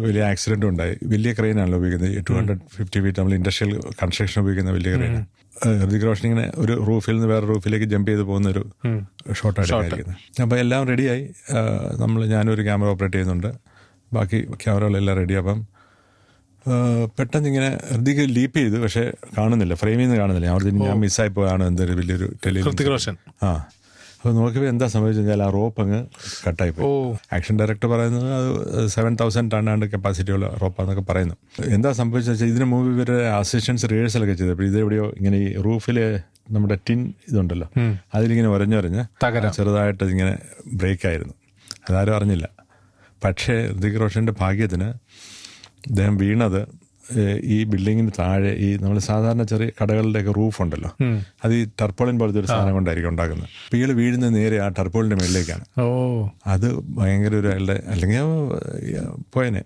വലിയ ആക്സിഡൻറ്റും ഉണ്ടായി. വലിയ ക്രെയിനാണല്ലോ ഉപയോഗിക്കുന്നത്. 250 ഫീറ്റ് നമ്മൾ ഇൻഡസ്ട്രിയൽ കൺസ്ട്രക്ഷൻ ഉപയോഗിക്കുന്ന വലിയ ക്രെയിൻ. ഹൃതിക് റോഷൻ ഇങ്ങനെ ഒരു റൂഫിൽ നിന്ന് വേറെ റൂഫിലേക്ക് ജമ്പ് ചെയ്ത് പോകുന്നൊരു ഷോട്ടായിട്ട് കാണിക്കുന്നത്. അപ്പോൾ എല്ലാം റെഡിയായി. ഞാനൊരു ക്യാമറ ഓപ്പറേറ്റ് ചെയ്യുന്നുണ്ട്, ബാക്കി ക്യാമറകളെല്ലാം റെഡി. അപ്പം പെട്ടെന്ന് ഇങ്ങനെ ഹൃതിക് ലീപ്പ് ചെയ്തു, പക്ഷേ കാണുന്നില്ല, ഫ്രെയിമിൽ നിന്ന് കാണുന്നില്ല. ഞാൻ മിസ്സായി പോയാണ് എന്തൊരു വലിയൊരു ടെലിവിഷൻ. അപ്പോൾ നോക്കിയപ്പോൾ എന്താ സംഭവിച്ചു കഴിഞ്ഞാൽ ആ റോപ്പ് അങ്ങ് കട്ടായിപ്പോയി. ആക്ഷൻ ഡയറക്ടർ പറയുന്നത് അത് 7,000 ടണ്ണാണ്ട് കപ്പാസിറ്റിയുള്ള റോപ്പാന്നൊക്കെ പറയുന്നു. എന്താ സംഭവിച്ചത് വെച്ചാൽ ഇതിന് മുമ്പ് ഇവരുടെ അസിസ്റ്റൻസ് റിഹേഴ്സലൊക്കെ ചെയ്തപ്പോൾ ഇതെവിടെയോ ഇങ്ങനെ ഈ റൂഫിൽ നമ്മുടെ ടിൻ ഇതുണ്ടല്ലോ, അതിലിങ്ങനെ ഉരഞ്ഞുരഞ്ഞ് ചെറുതായിട്ട് ഇങ്ങനെ ബ്രേക്കായിരുന്നു. അതാരും അറിഞ്ഞില്ല. പക്ഷേ ഹൃതിക് റോഷൻ്റെ ഭാഗ്യത്തിന് അദ്ദേഹം വീണത് ഈ ബിൽഡിങ്ങിന് താഴെ ഈ നമ്മൾ സാധാരണ ചെറിയ കടകളുടെയൊക്കെ റൂഫ് ഉണ്ടല്ലോ, അത് ഈ ടർപ്പോളിൻ പോലത്തെ ഒരു സാധനം കൊണ്ടായിരിക്കും ഉണ്ടാക്കുന്നത്. അപ്പോൾ ഇയാൾ വീഴുന്നത് നേരെ ആ ടർപ്പോളിൻ്റെ മേളിലേക്കാണ്. അത് ഭയങ്കര ഒരു അയാളുടെ അല്ലെങ്കിൽ പോയനെ